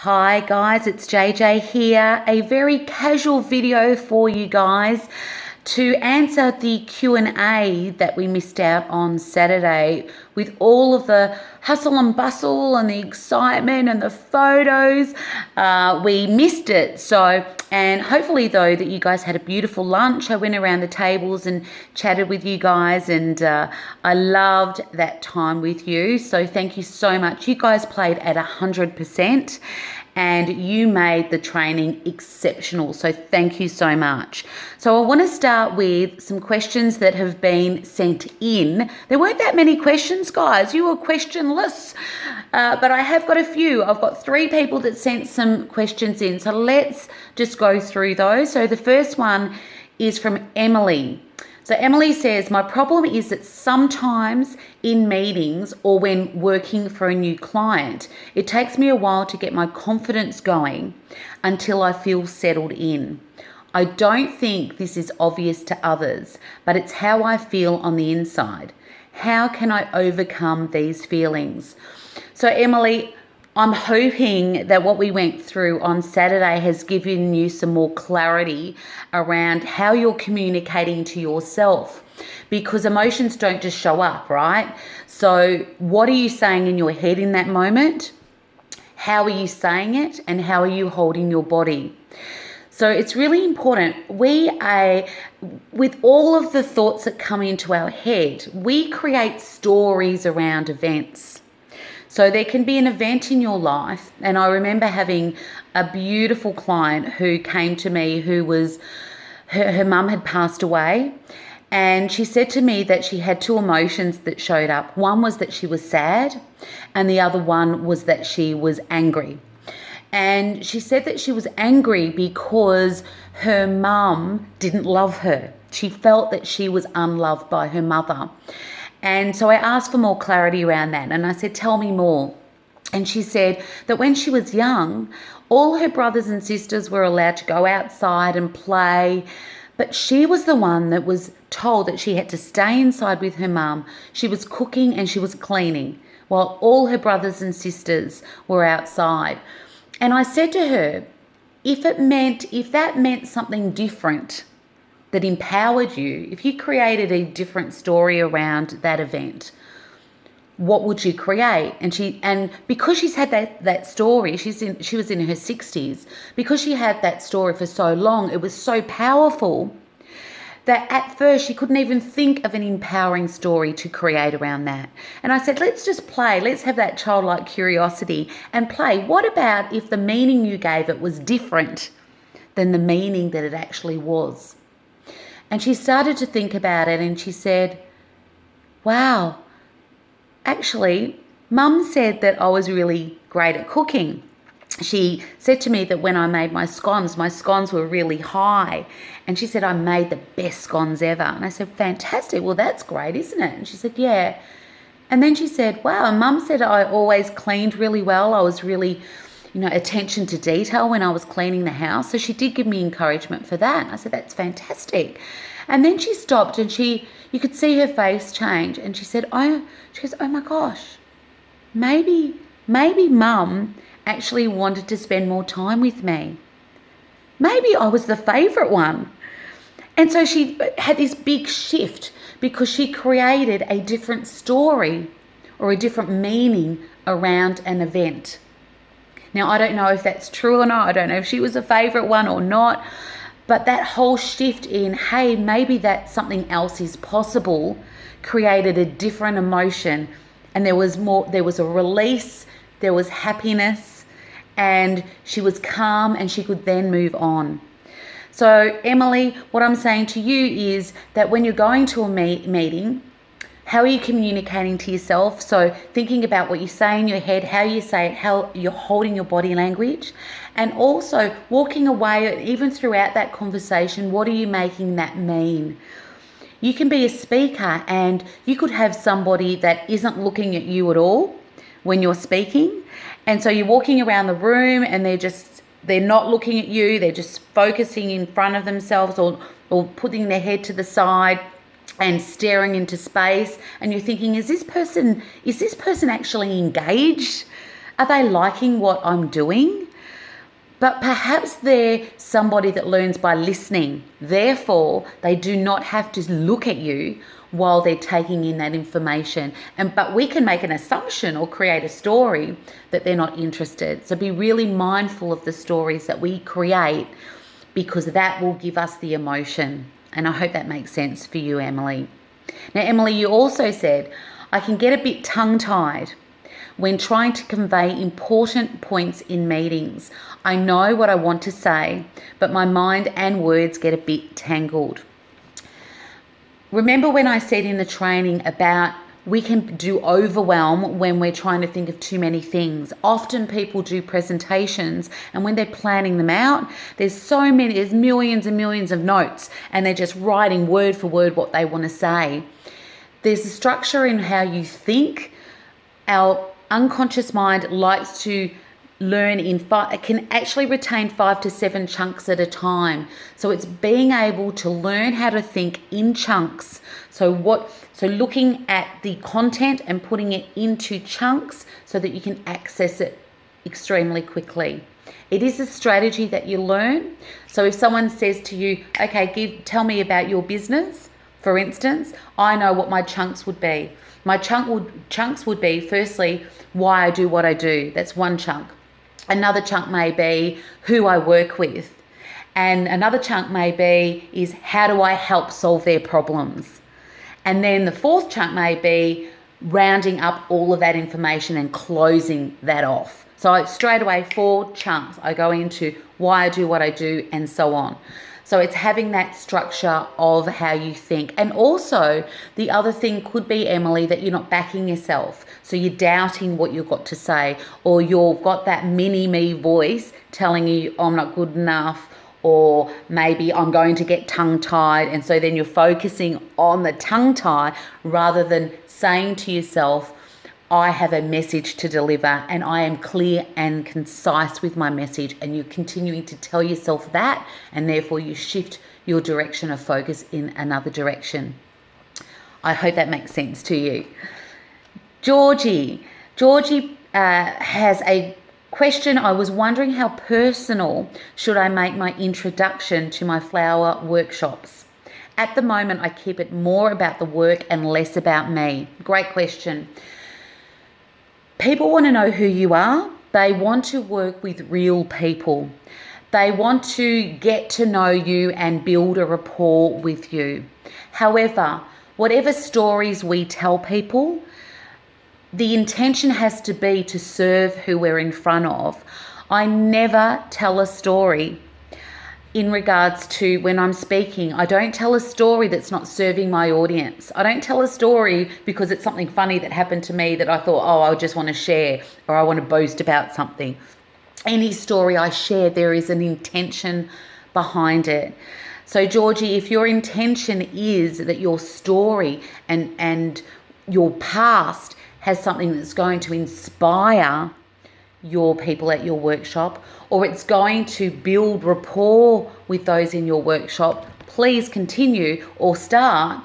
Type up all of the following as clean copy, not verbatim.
Hi guys, it's JJ here. A very casual video for you guys to answer the Q&A that we missed out on Saturday with all of the hustle and bustle and the excitement and the photos. We missed it. And hopefully though that you guys had a beautiful lunch. I went around the tables and chatted with you guys, and I loved that time with you. So thank you so much. You guys played at 100%. And you made the training exceptional. So thank you so much. So I want to start with some questions that have been sent in. There weren't that many questions, guys. You were questionless. But I have got a few. I've got 3 people that sent some questions in. So let's just go through those. So the first one is from Emily. So Emily says, my problem is that sometimes in meetings or when working for a new client, it takes me a while to get my confidence going until I feel settled in. I don't think this is obvious to others, but it's how I feel on the inside. How can I overcome these feelings? So Emily, I'm hoping that what we went through on Saturday has given you some more clarity around how you're communicating to yourself, because emotions don't just show up, right? So what are you saying in your head in that moment? How are you saying it? And how are you holding your body? So it's really important. With all of the thoughts that come into our head, we create stories around events. So there can be an event in your life, and I remember having a beautiful client who came to me who was, her mum had passed away, and she said to me that she had 2 emotions that showed up. One was that she was sad, and the other one was that she was angry. And she said that she was angry because her mum didn't love her. She felt that she was unloved by her mother. And so I asked for more clarity around that. And I said, tell me more. And she said that when she was young, all her brothers and sisters were allowed to go outside and play. But she was the one that was told that she had to stay inside with her mum. She was cooking and she was cleaning while all her brothers and sisters were outside. And I said to her, if that meant something different, that empowered you, if you created a different story around that event, what would you create? And because she's had that story, she was in her 60s, because she had that story for so long, it was so powerful that at first she couldn't even think of an empowering story to create around that. And I said, let's just play. Let's have that childlike curiosity and play. What about if the meaning you gave it was different than the meaning that it actually was? And she started to think about it, and she said, wow, actually, Mum said that I was really great at cooking. She said to me that when I made my scones were really high. And she said, I made the best scones ever. And I said, fantastic. Well, that's great, isn't it? And she said, yeah. And then she said, wow, Mum said I always cleaned really well. I was really, attention to detail when I was cleaning the house. So she did give me encouragement for that. And I said, that's fantastic. And then she stopped, and you could see her face change. And she said, oh my gosh, maybe Mum actually wanted to spend more time with me. Maybe I was the favorite one. And so she had this big shift because she created a different story or a different meaning around an event. Now, I don't know if that's true or not. I don't know if she was a favorite one or not. But that whole shift in, hey, maybe that something else is possible, created a different emotion. And there was a release, there was happiness, and she was calm, and she could then move on. So Emily, what I'm saying to you is that when you're going to a meeting, how are you communicating to yourself? So thinking about what you say in your head, how you say it, how you're holding your body language, and also walking away, even throughout that conversation, what are you making that mean? You can be a speaker, and you could have somebody that isn't looking at you at all when you're speaking. And so you're walking around the room and they're not looking at you. They're just focusing in front of themselves or putting their head to the side and staring into space. And you're thinking, is this person actually engaged? Are they liking what I'm doing? But perhaps they're somebody that learns by listening. Therefore, they do not have to look at you while they're taking in that information. But we can make an assumption or create a story that they're not interested. So be really mindful of the stories that we create, because that will give us the emotion. And I hope that makes sense for you, Emily. Now, Emily, you also said, I can get a bit tongue-tied when trying to convey important points in meetings. I know what I want to say, but my mind and words get a bit tangled. Remember when I said in the training about we can do overwhelm when we're trying to think of too many things? Often people do presentations, and when they're planning them out, there's millions and millions of notes, and they're just writing word for word what they want to say. There's a structure in how you think. Our unconscious mind likes to learn it can actually retain 5 to 7 chunks at a time. So it's being able to learn how to think in chunks. So looking at the content and putting it into chunks so that you can access it extremely quickly. It is a strategy that you learn. So if someone says to you, okay, tell me about your business, for instance, I know what my chunks would be. My chunks would be, firstly, why I do what I do. That's one chunk. Another chunk may be who I work with. And another chunk may be is how do I help solve their problems. And then the fourth chunk may be rounding up all of that information and closing that off. So straight away, 4 chunks. I go into why I do what I do and so on. So it's having that structure of how you think. And also the other thing could be, Emily, that you're not backing yourself. So you're doubting what you've got to say, or you've got that mini me voice telling you I'm not good enough, or maybe I'm going to get tongue-tied. And so then you're focusing on the tongue-tie rather than saying to yourself, I have a message to deliver and I am clear and concise with my message. And you're continuing to tell yourself that, and therefore you shift your direction of focus in another direction. I hope that makes sense to you. Georgie has a question. I was wondering how personal should I make my introduction to my flower workshops? At the moment, I keep it more about the work and less about me. Great question. People want to know who you are. They want to work with real people. They want to get to know you and build a rapport with you. However, whatever stories we tell people, the intention has to be to serve who we're in front of. I never tell a story in regards to when I'm speaking. I don't tell a story that's not serving my audience. I don't tell a story because it's something funny that happened to me that I thought, I just want to share, or I want to boast about something. Any story I share, there is an intention behind it. So Georgie, if your intention is that your story and your past has something that's going to inspire your people at your workshop, or it's going to build rapport with those in your workshop, please continue or start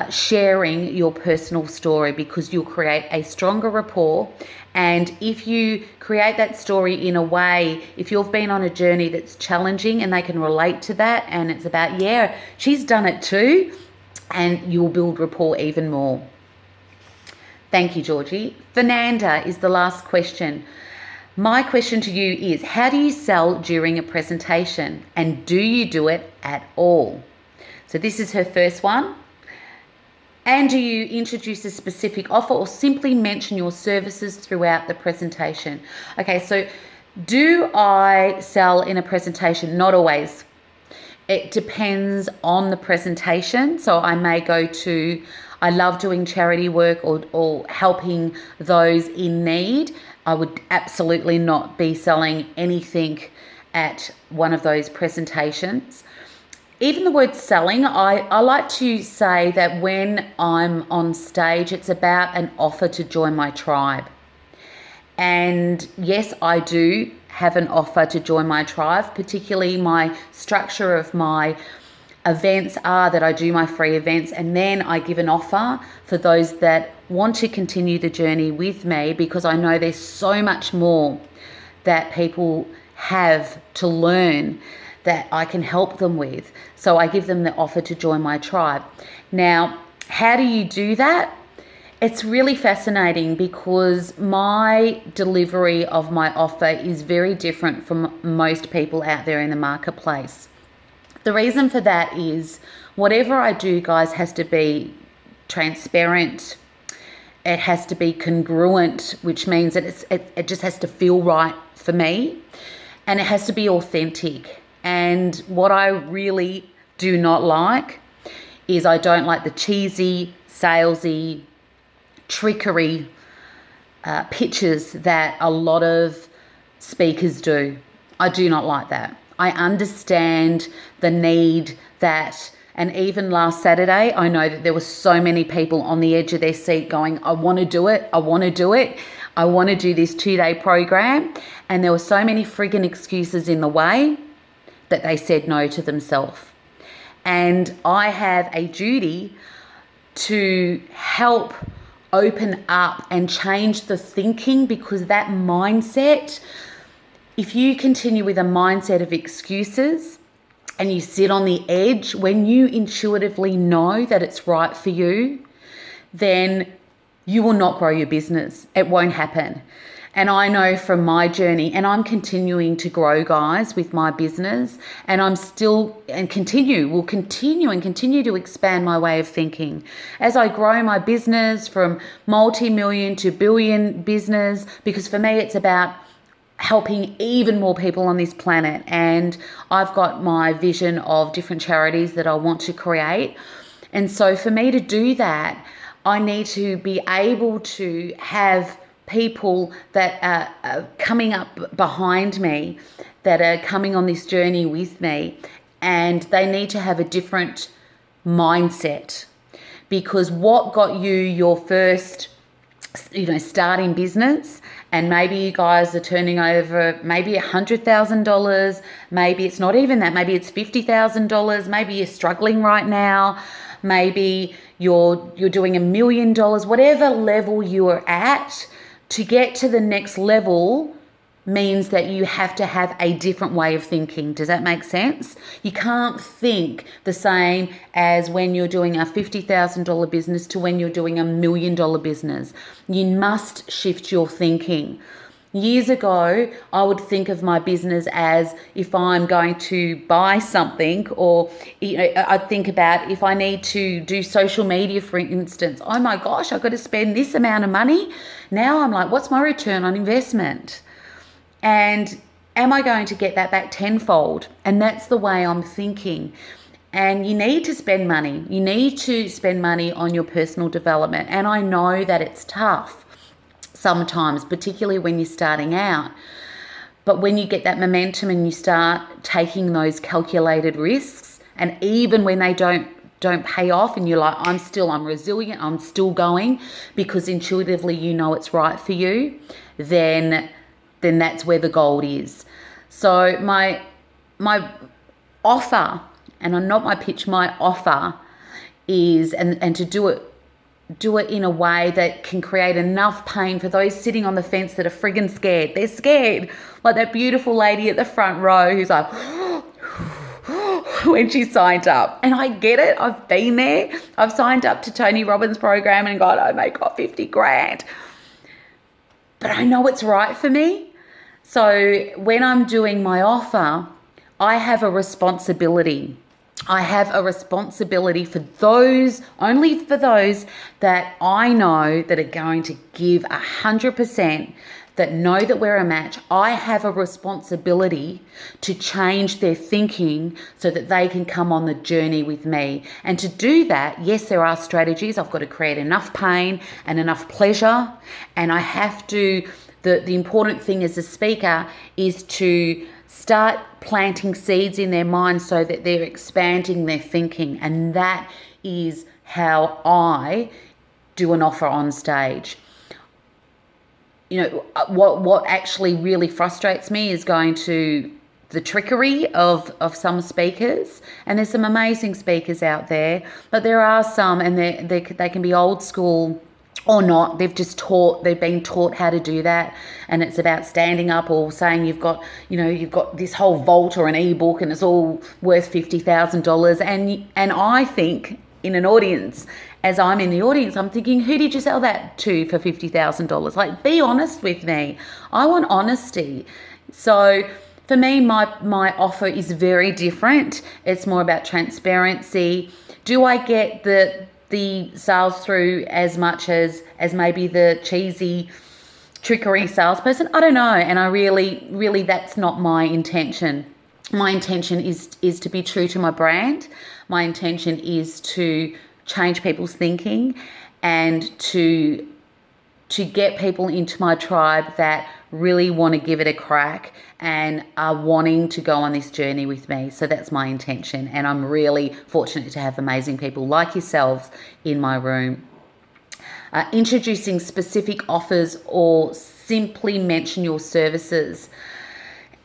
sharing your personal story, because you'll create a stronger rapport. And if you create that story in a way, if you've been on a journey that's challenging and they can relate to that, and it's about, yeah, she's done it too, and you'll build rapport even more. Thank you, Georgie. Fernanda is the last question. My question to you is, how do you sell during a presentation, and do you do it at all? So this is her first one. And do you introduce a specific offer or simply mention your services throughout the presentation? Okay, so do I sell in a presentation? Not always. It depends on the presentation. So I may I love doing charity work or helping those in need. I would absolutely not be selling anything at one of those presentations. Even the word selling, I like to say that when I'm on stage, it's about an offer to join my tribe. And yes, I do have an offer to join my tribe, particularly my structure of my events are that I do my free events, and then I give an offer for those that want to continue the journey with me, because I know there's so much more that people have to learn that I can help them with. So I give them the offer to join my tribe. Now, how do you do that? It's really fascinating because my delivery of my offer is very different from most people out there in the marketplace. The reason for that is whatever I do, guys, has to be transparent. It has to be congruent, which means that it just has to feel right for me, and it has to be authentic. And what I really do not like is I don't like the cheesy, salesy, trickery pitches that a lot of speakers do. I do not like that. I understand the need that, and even last Saturday, I know that there were so many people on the edge of their seat going, I want to do it, I want to do it, I want to do this 2-day program. And there were so many friggin' excuses in the way that they said no to themselves. And I have a duty to help open up and change the thinking, because that mindset, if you continue with a mindset of excuses and you sit on the edge, when you intuitively know that it's right for you, then you will not grow your business. It won't happen. And I know from my journey, and I'm continuing to grow, guys, with my business, and I'm still and will continue to expand my way of thinking as I grow my business from multi-million to billion business, because for me it's about helping even more people on this planet. And I've got my vision of different charities that I want to create. And so for me to do that, I need to be able to have people that are coming up behind me, that are coming on this journey with me, and they need to have a different mindset. Because what got you your first, starting business, and maybe you guys are turning over maybe $100,000, maybe it's not even that, maybe it's $50,000, maybe you're struggling right now, maybe you're doing $1 million, whatever level you are at. To get to the next level means that you have to have a different way of thinking. Does that make sense? You can't think the same as when you're doing a $50,000 business to when you're doing $1 million business. You must shift your thinking. Years ago, I would think of my business as if I'm going to buy something, or I'd think about if I need to do social media, for instance. Oh my gosh, I've got to spend this amount of money. Now I'm like, what's my return on investment? And am I going to get that back tenfold? And that's the way I'm thinking. And you need to spend money. You need to spend money on your personal development. And I know that it's tough sometimes, particularly when you're starting out. But when you get that momentum and you start taking those calculated risks, and even when they don't pay off and you're like, I'm resilient, I'm still going, because intuitively you know it's right for you, then that's where the gold is. So my offer, and not my pitch, my offer is, and to do it in a way that can create enough pain for those sitting on the fence that are friggin' scared. They're scared. Like that beautiful lady at the front row who's like, when she signed up. And I get it. I've been there. I've signed up to Tony Robbins' program and got, I got 50 grand. But I know it's right for me. So when I'm doing my offer, I have a responsibility. I have a responsibility for those, only for those that I know that are going to give 100%, that know that we're a match. I have a responsibility to change their thinking so that they can come on the journey with me. And to do that, yes, there are strategies. I've got to create enough pain and enough pleasure. And I have to, the important thing as a speaker is to start planting seeds in their minds so that they're expanding their thinking. And that is how I do an offer on stage. What actually really frustrates me is going to the trickery of some speakers. And there's some amazing speakers out there, but there are some, and they can be old school or not. They've been taught how to do that, and it's about standing up or saying you've got this whole vault or an ebook and it's all worth $50,000. And I think in an audience, as I'm in the audience, I'm thinking, who did you sell that to for $50,000? Like, be honest with me. I want honesty. So for me, my offer is very different. It's more about transparency. Do I get the sales through as much as maybe the cheesy trickery salesperson? I don't know. And I really, that's not my intention. My intention is to be true to my brand. My intention is to change people's thinking and to get people into my tribe that really want to give it a crack and are wanting to go on this journey with me. So that's my intention. And I'm really fortunate to have amazing people like yourselves in my room. Introducing specific offers or simply mention your services.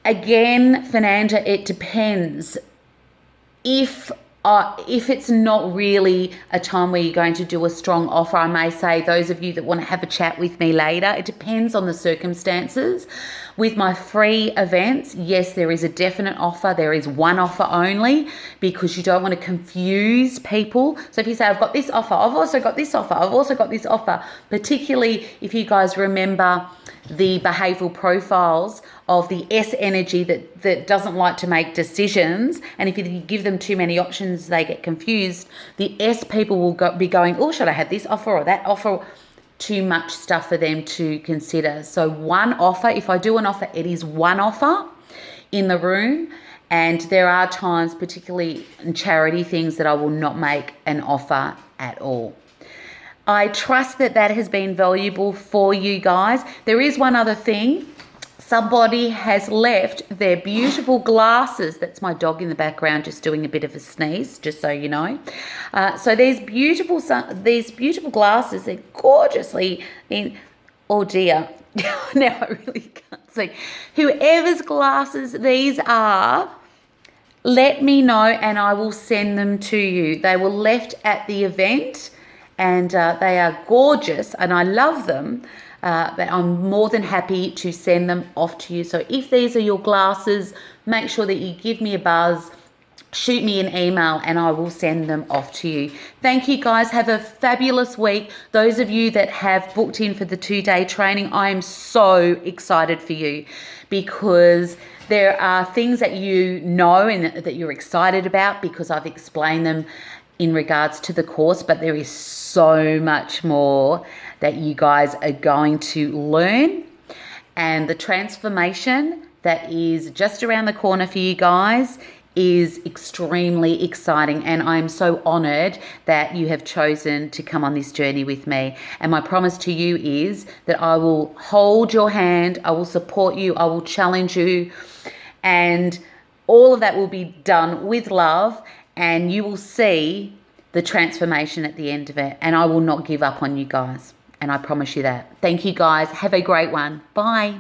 Again, Fernanda, it depends. If it's not really a time where you're going to do a strong offer, I may say, those of you that want to have a chat with me later, it depends on the circumstances. With my free events, yes, there is a definite offer. There is one offer only, because you don't want to confuse people. So if you say, I've got this offer, I've also got this offer, I've also got this offer, particularly if you guys remember the behavioral profiles of the S energy that doesn't like to make decisions, and if you give them too many options, they get confused. The S people will be going, oh, should I have this offer or that offer? Too much stuff for them to consider. So one offer, if I do an offer, it is one offer in the room. And there are times, particularly in charity things, that I will not make an offer at all. I trust that has been valuable for you guys. There is one other thing. Somebody has left their beautiful glasses. That's my dog in the background just doing a bit of a sneeze, just so you know. So these beautiful glasses, they're gorgeously in, oh dear, now I really can't see. Whoever's glasses these are, let me know and I will send them to you. They were left at the event and they are gorgeous and I love them. But I'm more than happy to send them off to you. So if these are your glasses, make sure that you give me a buzz, shoot me an email, and I will send them off to you. Thank you, guys. Have a fabulous week. Those of you that have booked in for the 2-day training, I am so excited for you, because there are things that you know and that you're excited about because I've explained them in regards to the course, but there is so much more that you guys are going to learn, and the transformation that is just around the corner for you guys is extremely exciting, and I'm so honored that you have chosen to come on this journey with me. And my promise to you is that I will hold your hand, I will support you, I will challenge you, and all of that will be done with love, and you will see the transformation at the end of it. And I will not give up on you guys. And I promise you that. Thank you, guys. Have a great one. Bye.